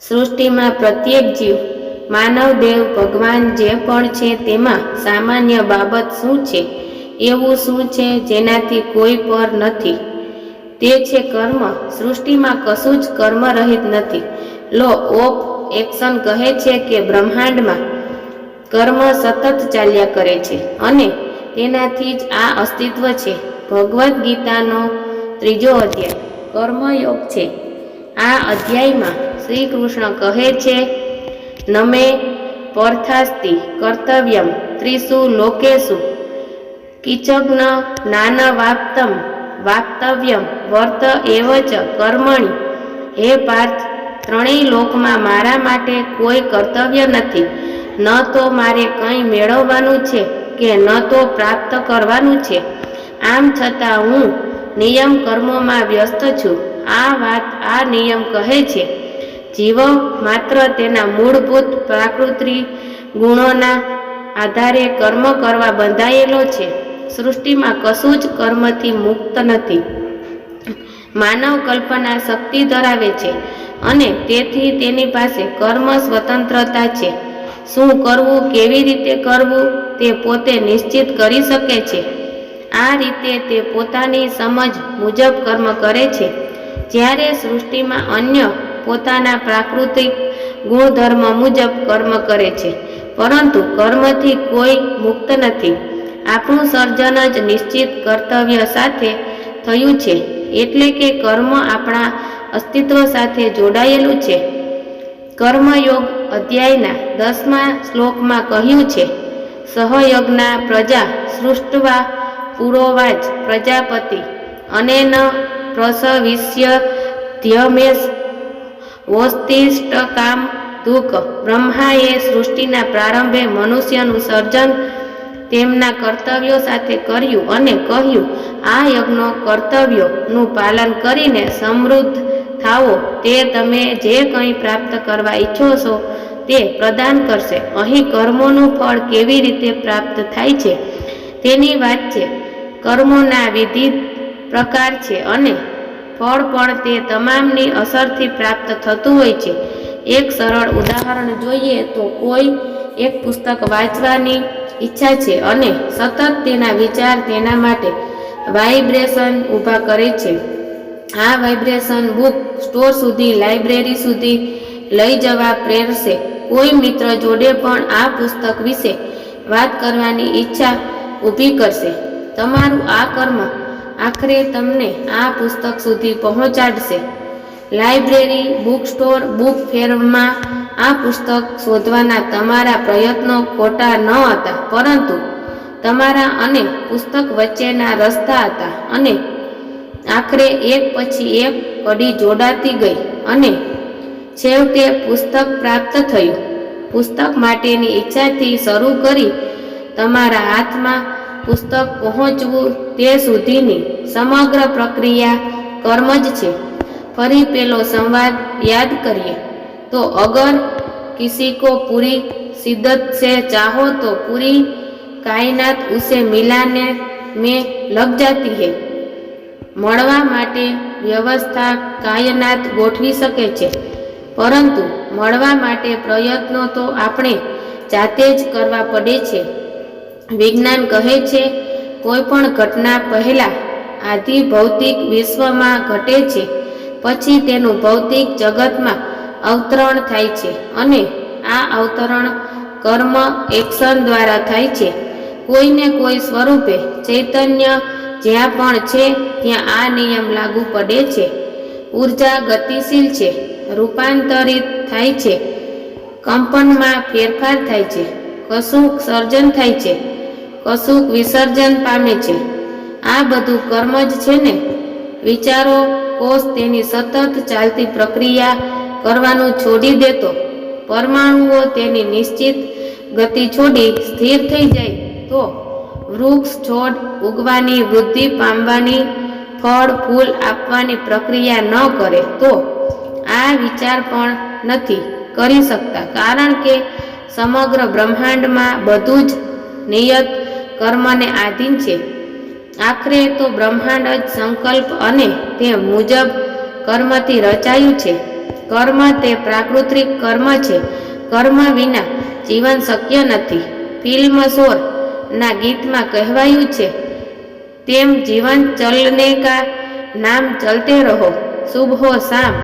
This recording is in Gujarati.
સૃષ્ટિમાં પ્રત્યેક જીવ, માનવ, દેવ, ભગવાન જે પણ છે તેમાં સામાન્ય બાબત શું છે? એવું શું છે જેનાથી કોઈ પર નથી? તે છે કર્મ. સૃષ્ટિમાં કશું જ કર્મ રહિત નથી. લો ઓફ એક્શન કહે છે કે બ્રહ્માંડમાં કર્મ સતત ચાલ્યા કરે છે અને તેનાથી જ આ અસ્તિત્વ છે. ભગવદ્ ગીતાનો 3જો અધ્યાય કર્મયોગ છે. આ અધ્યાયમાં શ્રી કૃષ્ણ કહે છે, નમે પર્થાસ્તિ કર્તવ્યમ ત્રિષુ લોકેષુ કિંચન નાનવાપ્તમ વાપ્તવ્યમ વર્ત એવ ચ કર્મણિ. હે પાર્થ, ત્રણેય લોકમાં મારા માટે કોઈ કર્તવ્ય નથી. ન તો મારે કંઈ મેળવવાનું છે કે ન તો પ્રાપ્ત કરવાનું છે. આમ છતાં હું નિયમ કર્મોમાં વ્યસ્ત છું. આ વાત આ નિયમ કહે છે. જીવ માત્ર તેના મૂળભૂત પ્રાકૃતિક ગુણોના આધારે કર્મ કરવા બંધાયેલો છે. સૃષ્ટિમાં કશું જ કર્મથી મુક્ત નથી. માનવ કલ્પના શક્તિ ધરાવે છે અને તેથી તેની પાસે કર્મ સ્વતંત્રતા છે. શું કરવું, કેવી રીતે કરવું તે પોતે નિશ્ચિત કરી શકે છે. આ રીતે તે પોતાની સમજ મુજબ કર્મ કરે છે. જ્યારે સૃષ્ટિમાં અન્ય પોતાના પ્રાકૃતિક ગુણધર્મ મુજબ કર્મ કરે છે, પરંતુ કર્મથી કોઈ મુક્ત નથી. આપણું સર્જન જ નિશ્ચિત કર્તવ્ય સાથે થયું છે, એટલે કે કર્મ આપણા અસ્તિત્વ સાથે જોડાયેલું છે. કર્મયોગ અધ્યાયના 10મા શ્લોકમાં કહ્યું છે, સહયજ્ઞા પ્રજા સૃષ્ટવા પુરોવાચ પ્રજાપતિ અનેન પ્રસવિષ્ય ધ્યમેશ વોસ્તિષ્ટકામ દુઃખ. બ્રહ્માએ સૃષ્ટિના પ્રારંભે મનુષ્યનું સર્જન તેમના કર્તવ્યો સાથે કર્યું અને કહ્યું, આ યજ્ઞો કર્તવ્યોનું પાલન કરીને સમૃદ્ધ થાઓ. તે તમે જે કંઈ પ્રાપ્ત કરવા ઈચ્છો છો તે પ્રદાન કરશે. અહીં કર્મોનું ફળ કેવી રીતે પ્રાપ્ત થાય છે તેની વાત છે. કર્મોના વિવિધ પ્રકાર છે અને ફળ પણ તે તમામની અસરથી પ્રાપ્ત થતું હોય છે. એક સરળ ઉદાહરણ જોઈએ તો કોઈ એક પુસ્તક વાંચવાની ઈચ્છા છે અને સતત તેના વિચાર તેના માટે વાઇબ્રેશન ઊભા કરે છે. આ વાઇબ્રેશન બુક સ્ટોર સુધી, લાઇબ્રેરી સુધી લઈ જવા પ્રેરશે. કોઈ મિત્ર જોડે પણ આ પુસ્તક વિશે વાત કરવાની ઈચ્છા ઊભી કરશે. તમારું આ કર્મ આખરે તમને આ પુસ્તક સુધી પહોંચાડશે. લાઇબ્રેરી, બુક સ્ટોર, બુક ફેરમાં આ પુસ્તક શોધવાના તમારા પ્રયત્નો ખોટા ન હતા, પરંતુ તમારા અને પુસ્તક વચ્ચેના રસ્તા હતા અને આખરે એક પછી એક કડી જોડાતી ગઈ અને છેવટે પુસ્તક પ્રાપ્ત થયું. પુસ્તક માટેની ઈચ્છાથી શરૂ કરી તમારા હાથમાં પુસ્તક પહોંચવું તે સુધીની સમગ્ર પ્રક્રિયા કર્મ જ છે. ફરી પેલો સંવાદ યાદ કરીએ તો અગર કિસી કો પૂરી शिद्दत से चाहो तो पूरी कायनात उसे मिलाने में लग जाती है. મળવા માટે વ્યવસ્થા કાયનાત ગોઠવી શકે છે, પરંતુ મળવા માટે પ્રયત્નો તો આપણે જાતે જ કરવા પડે છે. વિજ્ઞાન કહે છે, કોઈ પણ ઘટના પહેલા આદિ ભૌતિક વિશ્વમાં ઘટે છે, પછી તેનું ભૌતિક જગતમાં અવતરણ થાય છે અને આ અવતરણ કર્મ એક્શન દ્વારા થાય છે. કોઈને કોઈ સ્વરૂપે ચૈતન્ય જ્યાં પણ છે ત્યાં આ નિયમ લાગુ પડે છે. ઉર્જા ગતિશીલ છે, રૂપાંતરિત થાય છે, કંપનમાં ફેરફાર થાય છે. કશુંક સર્જન થાય છે, કશુંક વિસર્જન પામે છે. આ બધું કર્મ જ છે ને. વિચારો, કોષ તેની સતત ચાલતી પ્રક્રિયા કરવાનું છોડી દેતો, પરમાણુઓ તેની નિશ્ચિત ગતિ છોડી સ્થિર થઈ જાય તો, વૃક્ષ છોડ ઉગવાની, વૃદ્ધિ પામવાની, ફળ ફૂલ આપવાની પ્રક્રિયા ન કરે તો આ વિચાર પણ નથી કરી શકતા, કારણ કે સમગ્ર બ્રહ્માંડમાં બધું જ નિયત કર્મને આધીન છે. આખરે તો બ્રહ્માંડ જ સંકલ્પ અને તે મુજબ કર્મથી રચાયું છે. કર્મ તે પ્રાકૃતિક કર્મ છે. કર્મ વિના જીવન શક્ય નથી. ફિલ્મ શોર ના ગીતમાં કહેવાયું છે તેમ જીવન ચલને કા નામ ચલતે રહો. શુભ હો શામ.